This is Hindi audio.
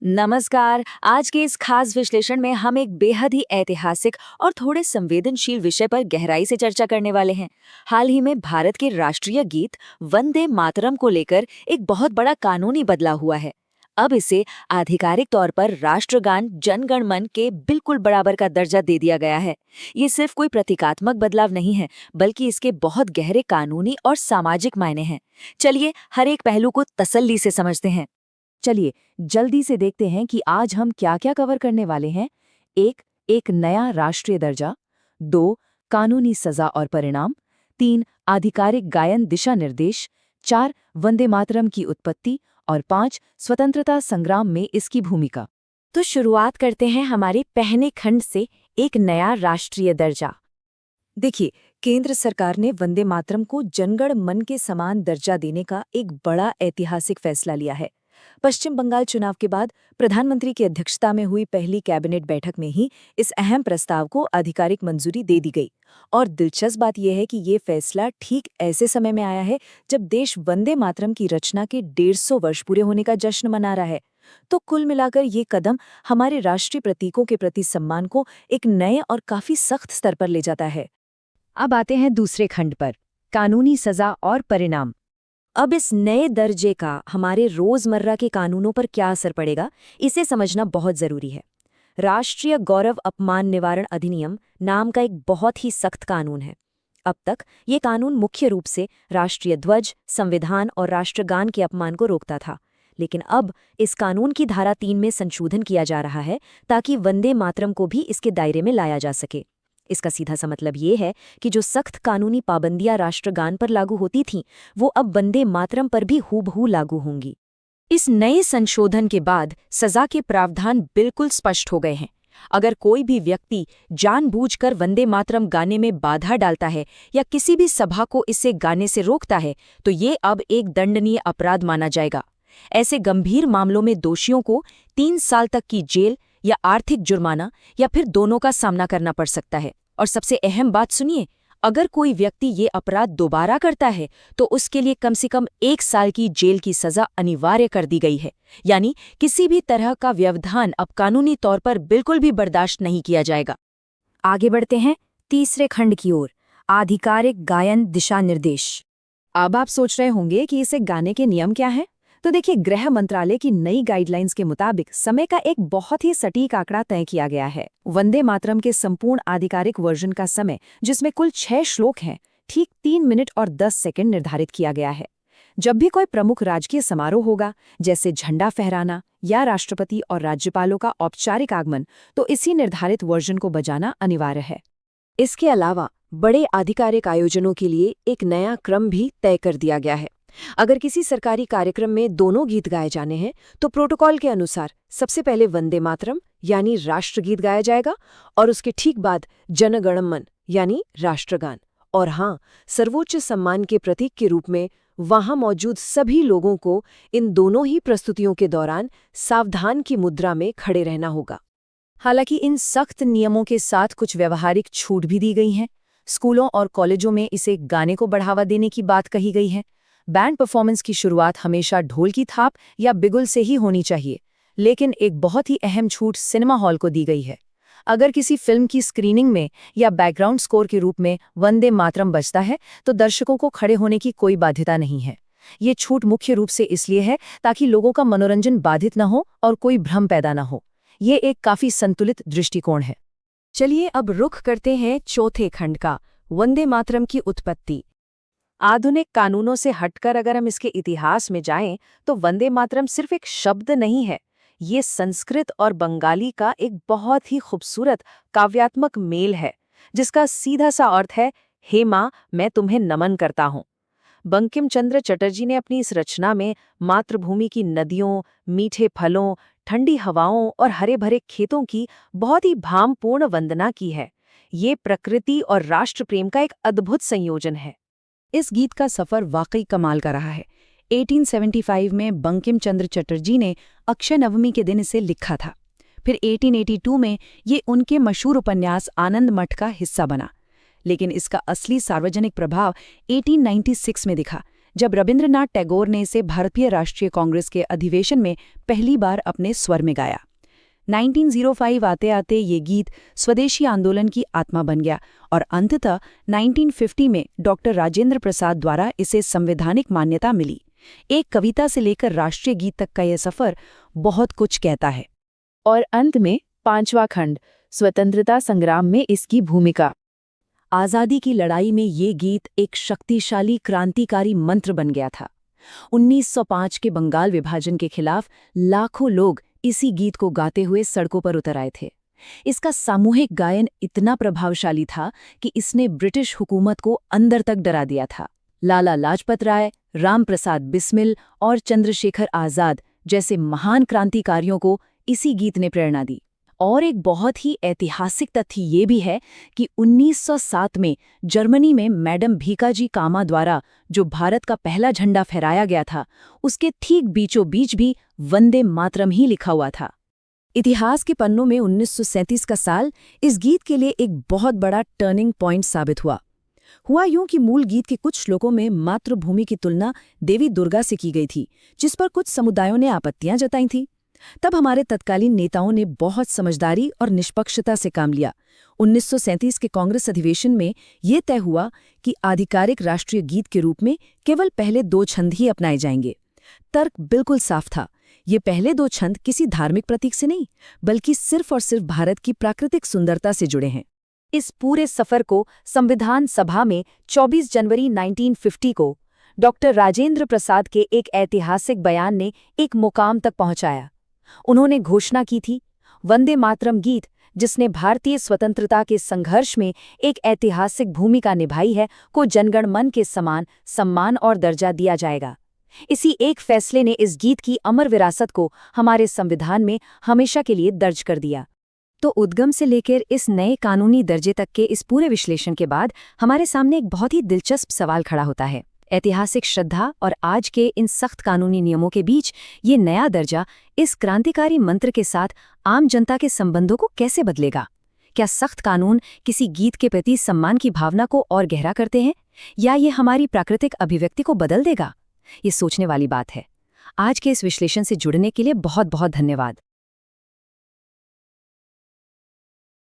नमस्कार। आज के इस खास विश्लेषण में हम एक बेहद ही ऐतिहासिक और थोड़े संवेदनशील विषय पर गहराई से चर्चा करने वाले हैं। हाल ही में भारत के राष्ट्रीय गीत वंदे मातरम को लेकर एक बहुत बड़ा कानूनी बदलाव हुआ है। अब इसे आधिकारिक तौर पर राष्ट्रगान जन गण मन के बिल्कुल बराबर का दर्जा दे दिया गया है। ये सिर्फ कोई प्रतीकात्मक बदलाव नहीं है, बल्कि इसके बहुत गहरे कानूनी और सामाजिक मायने हैं। चलिए हर एक पहलू को तसल्ली से समझते हैं। चलिए जल्दी से देखते हैं कि आज हम क्या क्या कवर करने वाले हैं। एक नया राष्ट्रीय दर्जा। 2 कानूनी सजा और परिणाम। 3 आधिकारिक गायन दिशा निर्देश। 4 वंदे मातरम की उत्पत्ति और 5 स्वतंत्रता संग्राम में इसकी भूमिका। तो शुरुआत करते हैं हमारे पहले खंड से, एक नया राष्ट्रीय दर्जा। देखिए, केंद्र सरकार ने वंदे मातरम को जनगण मन के समान दर्जा देने का एक बड़ा ऐतिहासिक फैसला लिया है। पश्चिम बंगाल चुनाव के बाद प्रधानमंत्री की अध्यक्षता में हुई पहली कैबिनेट बैठक में ही इस अहम प्रस्ताव को आधिकारिक मंजूरी दे दी गई। और दिलचस्प बात यह है कि ये फैसला ठीक ऐसे समय में आया है जब देश वंदे मातरम की रचना के 150 वर्ष पूरे होने का जश्न मना रहा है। तो कुल मिलाकर ये कदम हमारे राष्ट्रीय प्रतीकों के प्रति सम्मान को एक नए और काफी सख्त स्तर पर ले जाता है। अब आते हैं दूसरे खंड पर, कानूनी सजा और परिणाम। अब इस नए दर्जे का हमारे रोजमर्रा के कानूनों पर क्या असर पड़ेगा, इसे समझना बहुत जरूरी है। राष्ट्रीय गौरव अपमान निवारण अधिनियम नाम का एक बहुत ही सख्त कानून है। अब तक ये कानून मुख्य रूप से राष्ट्रीय ध्वज, संविधान और राष्ट्रगान के अपमान को रोकता था, लेकिन अब इस कानून की धारा 3 में संशोधन किया जा रहा है ताकि वंदे मातरम को भी इसके दायरे में लाया जा सके। इसका सीधा सा मतलब ये है कि जो सख्त कानूनी पाबंदियां राष्ट्रगान पर लागू होती थीं, वो अब वंदे मातरम पर भी हूबहू लागू होंगी। इस नए संशोधन के बाद सजा के प्रावधान बिल्कुल स्पष्ट हो गए हैं। अगर कोई भी व्यक्ति जानबूझकर वंदे मातरम गाने में बाधा डालता है या किसी भी सभा को इसे गाने से रोकता है, तो ये अब एक दंडनीय अपराध माना जाएगा। ऐसे गंभीर मामलों में दोषियों को 3 साल तक की जेल या आर्थिक जुर्माना या फिर दोनों का सामना करना पड़ सकता है। और सबसे अहम बात सुनिए, अगर कोई व्यक्ति ये अपराध दोबारा करता है तो उसके लिए कम से कम 1 साल की जेल की सजा अनिवार्य कर दी गई है। यानी किसी भी तरह का व्यवधान अब कानूनी तौर पर बिल्कुल भी बर्दाश्त नहीं किया जाएगा। आगे बढ़ते हैं तीसरे खंड की ओर, आधिकारिक गायन दिशा निर्देश। अब आप सोच रहे होंगे कि इसे गाने के नियम क्या हैं? तो देखिए, गृह मंत्रालय की नई गाइडलाइंस के मुताबिक समय का एक बहुत ही सटीक आंकड़ा तय किया गया है। वंदे मातरम के संपूर्ण आधिकारिक वर्जन का समय, जिसमें कुल 6 श्लोक हैं, ठीक 3 मिनट और 10 सेकंड निर्धारित किया गया है। जब भी कोई प्रमुख राजकीय समारोह होगा, जैसे झंडा फहराना या राष्ट्रपति और राज्यपालों का औपचारिक आगमन, तो इसी निर्धारित वर्जन को बजाना अनिवार्य है। इसके अलावा बड़े आधिकारिक आयोजनों के लिए एक नया क्रम भी तय कर दिया गया है। अगर किसी सरकारी कार्यक्रम में दोनों गीत गाए जाने हैं, तो प्रोटोकॉल के अनुसार सबसे पहले वंदे मातरम यानी राष्ट्रगीत गाया जाएगा और उसके ठीक बाद जन गण मन यानी राष्ट्रगान। और हाँ, सर्वोच्च सम्मान के प्रतीक के रूप में वहां मौजूद सभी लोगों को इन दोनों ही प्रस्तुतियों के दौरान सावधान की मुद्रा में खड़े रहना होगा। हालांकि इन सख्त नियमों के साथ कुछ व्यवहारिक छूट भी दी गई हैं। स्कूलों और कॉलेजों में इसे गाने को बढ़ावा देने की बात कही गई है। बैंड परफॉर्मेंस की शुरुआत हमेशा ढोल की थाप या बिगुल से ही होनी चाहिए, लेकिन एक बहुत ही अहम छूट सिनेमा हॉल को दी गई है। अगर किसी फिल्म की स्क्रीनिंग में या बैकग्राउंड स्कोर के रूप में वंदे मातरम बजता है, तो दर्शकों को खड़े होने की कोई बाध्यता नहीं है। ये छूट मुख्य रूप से इसलिए है ताकि लोगों का मनोरंजन बाधित न हो और कोई भ्रम पैदा न हो। ये एक काफी संतुलित दृष्टिकोण है। चलिए अब रुख करते हैं चौथे खंड का, वंदे मातरम की उत्पत्ति। आधुनिक कानूनों से हटकर अगर हम इसके इतिहास में जाएं, तो वंदे मातरम सिर्फ एक शब्द नहीं है। ये संस्कृत और बंगाली का एक बहुत ही खूबसूरत काव्यात्मक मेल है, जिसका सीधा सा अर्थ है, हे माँ, मैं तुम्हें नमन करता हूँ। बंकिम चंद्र चटर्जी ने अपनी इस रचना में मातृभूमि की नदियों, मीठे फलों, ठंडी हवाओं और हरे भरे खेतों की बहुत ही भावपूर्ण वंदना की है। ये प्रकृति और राष्ट्र प्रेम का एक अद्भुत संयोजन है। इस गीत का सफर वाकई कमाल का रहा है। 1875 में बंकिम चंद्र चटर्जी ने अक्षय नवमी के दिन इसे लिखा था। फिर 1882 में ये उनके मशहूर उपन्यास आनंद मठ का हिस्सा बना। लेकिन इसका असली सार्वजनिक प्रभाव 1896 में दिखा, जब रविंद्रनाथ टैगोर ने इसे भारतीय राष्ट्रीय कांग्रेस के अधिवेशन में पहली बार अपने स्वर में गाया। 1905 आते आते ये गीत स्वदेशी आंदोलन की आत्मा बन गया और अंततः 1950 में डॉक्टर राजेंद्र प्रसाद द्वारा इसे संवैधानिक मान्यता मिली। एक कविता से लेकर राष्ट्रीय गीत तक का यह सफर बहुत कुछ कहता है। और अंत में 5वां खंड, स्वतंत्रता संग्राम में इसकी भूमिका। आज़ादी की लड़ाई में ये गीत एक शक्तिशाली क्रांतिकारी मंत्र बन गया था। 1905 के बंगाल विभाजन के खिलाफ लाखों लोग इसी गीत को गाते हुए सड़कों पर उतर आए थे। इसका सामूहिक गायन इतना प्रभावशाली था कि इसने ब्रिटिश हुकूमत को अंदर तक डरा दिया था। लाला लाजपत राय, राम प्रसाद बिस्मिल और चंद्रशेखर आज़ाद जैसे महान क्रांतिकारियों को इसी गीत ने प्रेरणा दी। और एक बहुत ही ऐतिहासिक तथ्य ये भी है कि 1907 में जर्मनी में मैडम भीकाजी कामा द्वारा जो भारत का पहला झंडा फहराया गया था, उसके ठीक बीचों बीच भी वंदे मातरम ही लिखा हुआ था। इतिहास के पन्नों में 1937 का साल इस गीत के लिए एक बहुत बड़ा टर्निंग पॉइंट साबित हुआ यूं कि मूल गीत के कुछ श्लोकों में मातृभूमि की तुलना देवी दुर्गा से की गई थी, जिस पर कुछ समुदायों ने आपत्तियां जताई थीं। तब हमारे तत्कालीन नेताओं ने बहुत समझदारी और निष्पक्षता से काम लिया। 1937 के कांग्रेस अधिवेशन में ये तय हुआ कि आधिकारिक राष्ट्रीय गीत के रूप में केवल पहले 2 छंद ही अपनाए जाएंगे। तर्क बिल्कुल साफ था। ये पहले 2 छंद किसी धार्मिक प्रतीक से नहीं, बल्कि सिर्फ और सिर्फ भारत की प्राकृतिक सुंदरता से जुड़े हैं। इस पूरे सफर को संविधान सभा में 24 जनवरी 1950 को डॉक्टर राजेंद्र प्रसाद के एक ऐतिहासिक बयान ने एक मुकाम तक पहुंचाया। उन्होंने घोषणा की थी, वंदे मातरम गीत, जिसने भारतीय स्वतंत्रता के संघर्ष में एक ऐतिहासिक भूमिका निभाई है, को जनगण मन के समान सम्मान और दर्जा दिया जाएगा। इसी एक फैसले ने इस गीत की अमर विरासत को हमारे संविधान में हमेशा के लिए दर्ज कर दिया। तो उद्गम से लेकर इस नए कानूनी दर्जे तक के इस पूरे विश्लेषण के बाद हमारे सामने एक बहुत ही दिलचस्प सवाल खड़ा होता है। ऐतिहासिक श्रद्धा और आज के इन सख्त कानूनी नियमों के बीच ये नया दर्जा इस क्रांतिकारी मंत्र के साथ आम जनता के संबंधों को कैसे बदलेगा? क्या सख्त कानून किसी गीत के प्रति सम्मान की भावना को और गहरा करते हैं, या ये हमारी प्राकृतिक अभिव्यक्ति को बदल देगा? ये सोचने वाली बात है। आज के इस विश्लेषण से जुड़ने के लिए बहुत बहुत धन्यवाद।